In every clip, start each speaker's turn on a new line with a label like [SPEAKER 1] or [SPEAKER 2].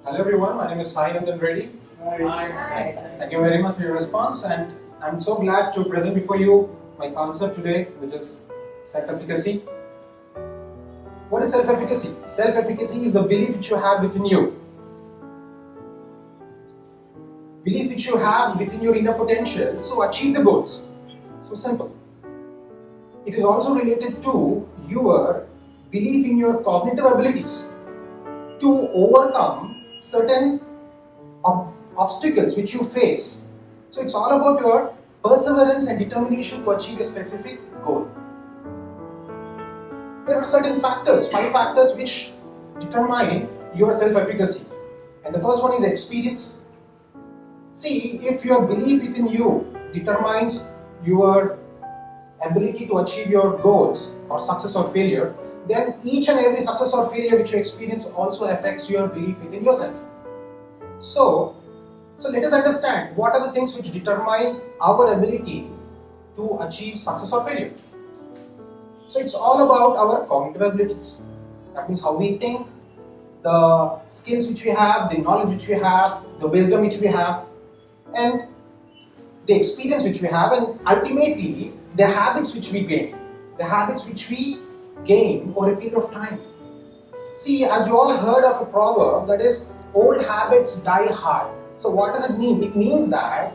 [SPEAKER 1] Hello everyone, my name is Sai Nandan Reddy.
[SPEAKER 2] Hi.
[SPEAKER 1] Thank you very much for your response, and I'm so glad to present before you my concept today, which is self-efficacy. What is self-efficacy? Self-efficacy is the belief which you have within you. Belief which you have within your inner potential to achieve the goals. So simple. It is also related to your belief in your cognitive abilities to overcome certain obstacles which you face. So it's all about your perseverance and determination to achieve a specific goal. There are certain factors, 5 factors which determine your self-efficacy. And the first one is experience. See, if your belief within you determines your ability to achieve your goals or success or failure, then each and every success or failure which you experience also affects your belief within yourself. So let us understand what are the things which determine our ability to achieve success or failure. So it's all about our cognitive abilities. That means how we think, the skills which we have, the knowledge which we have, the wisdom which we have, and the experience which we have, and ultimately the habits which we gain. The habits which we gain over a period of time. See, as you all heard of a proverb, that is, old habits die hard. So what does it mean? It means that,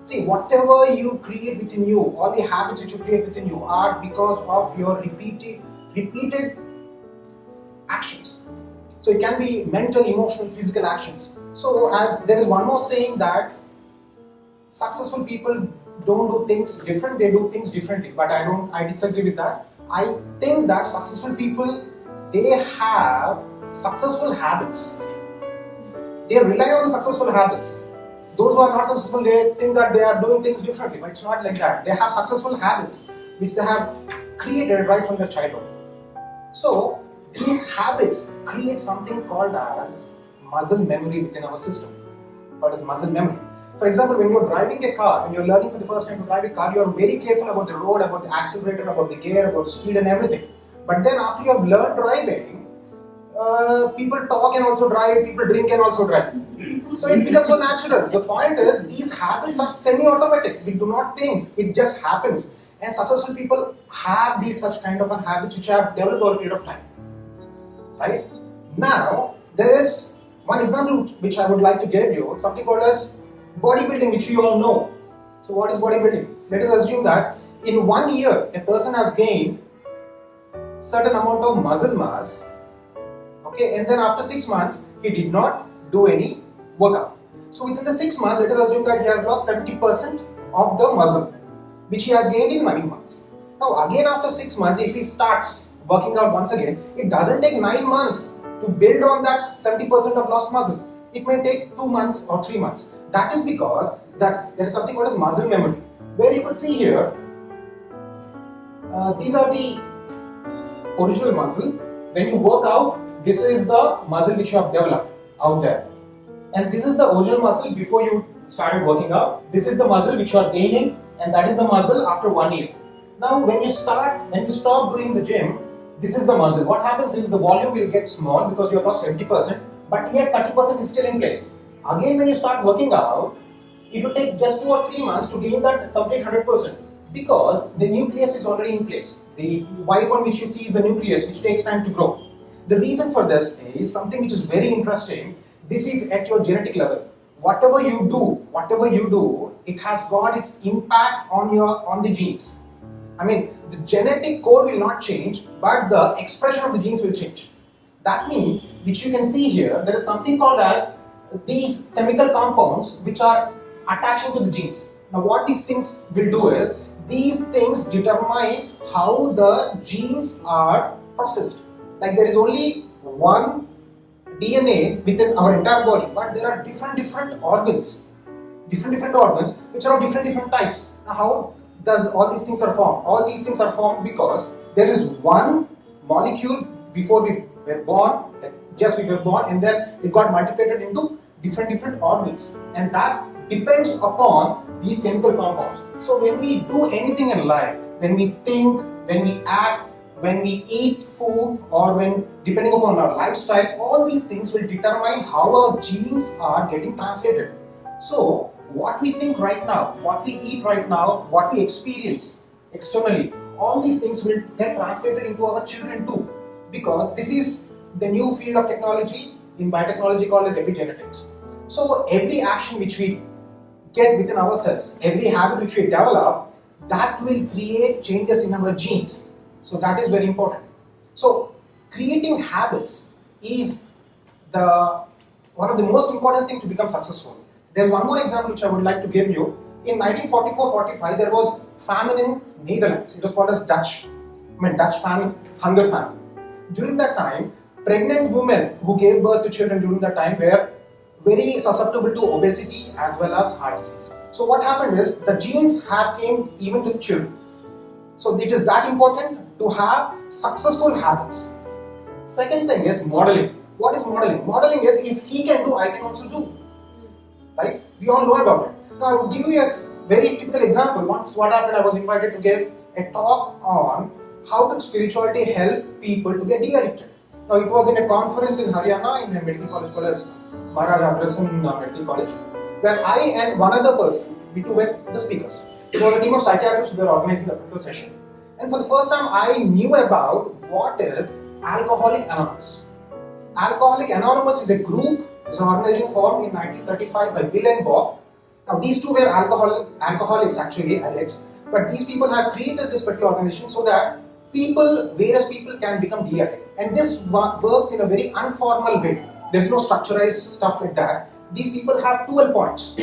[SPEAKER 1] see, whatever you create within you, all the habits which you create within you are because of your repeated actions. So it can be mental, emotional, physical actions. So as there is one more saying that successful people don't do things different, they do things differently. But I disagree with that. I think that successful people, they have successful habits. They rely on the successful habits. Those who are not successful, they think that they are doing things differently, but it's not like that. They have successful habits which they have created right from their childhood. So these habits create something called as muscle memory within our system. What is muscle memory? For example, when you're driving a car, when you're learning for the first time to drive a car, you're very careful about the road, about the accelerator, about the gear, about the speed and everything. But then after you have learned driving, people talk and also drive, people drink and also drive. So it becomes so natural. The point is, these habits are semi-automatic. We do not think, it just happens. And successful people have these such kind of habits which have developed over a period of time. Right? Now, there is one example which I would like to give you, something called as bodybuilding, which you all know. So what is bodybuilding? Let us assume that in 1 year, a person has gained certain amount of muscle mass, okay, and then after 6 months, he did not do any workout. So within the 6 months, let us assume that he has lost 70% of the muscle, which he has gained in 9 months. Now again after 6 months, if he starts working out once again, it doesn't take 9 months to build on that 70% of lost muscle. It may take 2 months or 3 months. That is because there is something called as muscle memory, where you could see here, these are the original muscle. When you work out, this is the muscle which you have developed out there. And this is the original muscle before you started working out. This is the muscle which you are gaining, and that is the muscle after 1 year. Now when you stop doing the gym, this is the muscle. What happens is the volume will get small because you have lost 70%, but yet 30% is still in place. Again, when you start working out, it will take just 2 or 3 months to gain that complete 100% because the nucleus is already in place. The white one which you see is the nucleus, which takes time to grow. The reason for this is something which is very interesting. This is at your genetic level. Whatever you do, it has got its impact on the genes. I mean, the genetic code will not change, but the expression of the genes will change. That means, which you can see here, there is something called as these chemical compounds which are attaching to the genes. Now what these things will do is, these things determine how the genes are processed. Like there is only one DNA within our entire body, but there are different organs which are of different types. Now how does all these things are formed? All these things are formed because there is one molecule before we were born, and then it got multiplied into different organs, and that depends upon these chemical compounds. So when we do anything in life, when we think, when we act, when we eat food, or when, depending upon our lifestyle, all these things will determine how our genes are getting translated. So what we think right now, what we eat right now, what we experience externally, all these things will get translated into our children too, because this is the new field of technology in biotechnology called as epigenetics. So every action which we get within ourselves, every habit which we develop, that will create changes in our genes. So that is very important. So creating habits is one of the most important things to become successful. There's one more example which I would like to give you. In 1944-45, there was famine in Netherlands. It was called as Dutch famine, hunger famine. During that time, pregnant women who gave birth to children during that time were very susceptible to obesity as well as heart disease. So what happened is the genes have came even to the children. So it is that important to have successful habits. Second thing is modeling. What is modeling? Modeling is, if he can do, I can also do. Right? We all know about it. Now I will give you a very typical example. Once what happened, I was invited to give a talk on how could spirituality help people to get de-addicted. Now it was in a conference in Haryana in a medical college called as Maharaja Agrawal Medical College, where I and one other person, we two were the speakers. It was a team of psychiatrists who were organizing the particular session. And for the first time, I knew about what is Alcoholics Anonymous. Alcoholics Anonymous is a group, it's an organization formed in 1935 by Bill and Bob. Now these two were alcoholics, actually addicts, but these people have created this particular organization so that various people can become de-addicted. And this works in a very informal way. There's no structurized stuff like that. These people have 12 points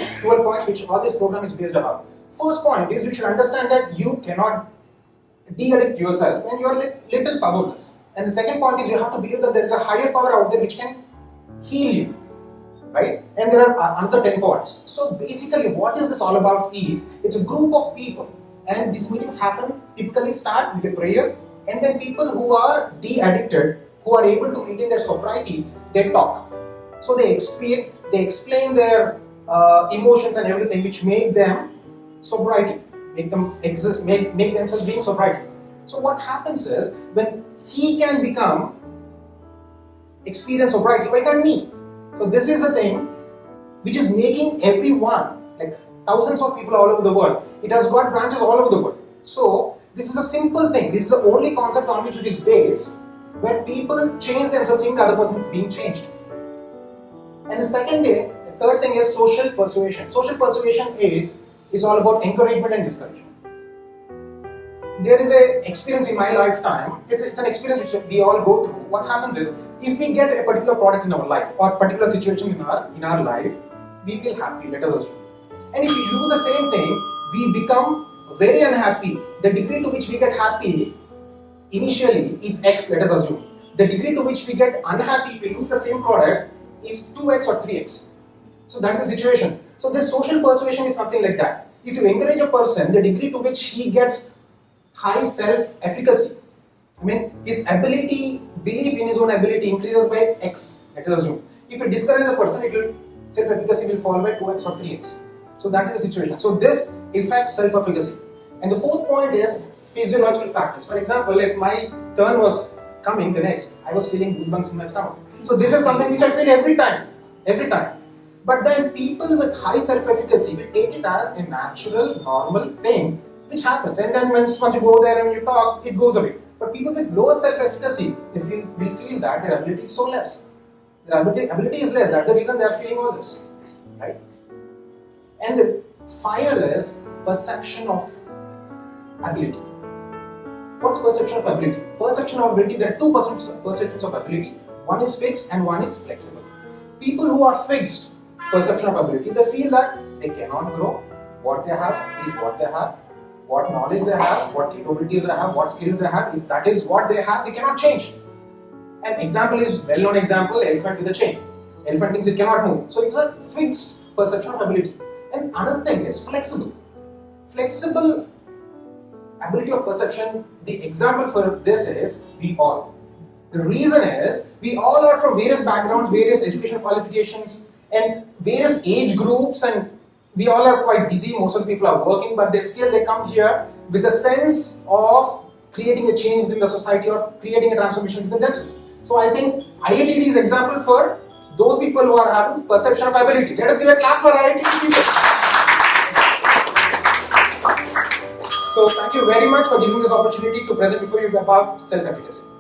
[SPEAKER 1] which all this program is based upon. First point is, you should understand that you cannot de-addict yourself when you are little powerless. And the second point is, you have to believe that there is a higher power out there which can heal you, right? And there are another 10 points. So basically what is this all about is, it's a group of people, and these meetings typically start with a prayer, and then people who are de-addicted, who are able to maintain their sobriety, they talk. So they explain their emotions and everything which make them sobriety, make them exist, make themselves being sobriety. So what happens is, when he can experience sobriety, why can't me? So this is the thing which is making everyone, like thousands of people all over the world, it has got branches all over the world. So this is a simple thing. This is the only concept on which it is based, where people change themselves, seeing the other person being changed. And the third thing is social persuasion. Social persuasion is all about encouragement and discouragement. There is an experience in my lifetime. It's an experience which we all go through. What happens is, if we get a particular product in our life or particular situation in our life, we feel happy, let us assume. And if we lose the same thing, we become very unhappy. The degree to which we get happy initially is X, let us assume. The degree to which we get unhappy if we lose the same product is 2x or 3x. So that's the situation. So this social persuasion is something like that. If you encourage a person, the degree to which he gets high self-efficacy, his belief in his own ability increases by X, let us assume. If you discourage a person, self-efficacy will fall by 2x or 3x. So that is the situation. So this affects self-efficacy. And the fourth point is physiological factors. For example, if my turn was coming, the next, I was feeling goosebumps in my stomach. So this is something which I feel every time. But then people with high self-efficacy will take it as a natural, normal thing which happens. And then once you go there and you talk, it goes away. But people with lower self-efficacy, will feel that their ability is so less. Their ability is less. That's the reason they are feeling all this, right? And the final is perception of ability. What's perception of ability? Perception of ability, there are two perceptions of ability. One is fixed and one is flexible. People who are fixed perception of ability, they feel that they cannot grow. What they have is what they have. What knowledge they have, what capabilities they have, what skills they have, that is what they have, they cannot change. An example is, well-known example, elephant with a chain. Elephant thinks it cannot move. So it's a fixed perception of ability. And another thing is flexible. Flexible ability of perception, the example for this is we all. The reason is, we all are from various backgrounds, various educational qualifications, and various age groups, and we all are quite busy. Most of the people are working, but they come here with a sense of creating a change within the society or creating a transformation within themselves. So I think IATD is example for those people who are having perception of ability. Let us give a clap for IATD people. So thank you very much for giving this opportunity to present before you about self-efficacy.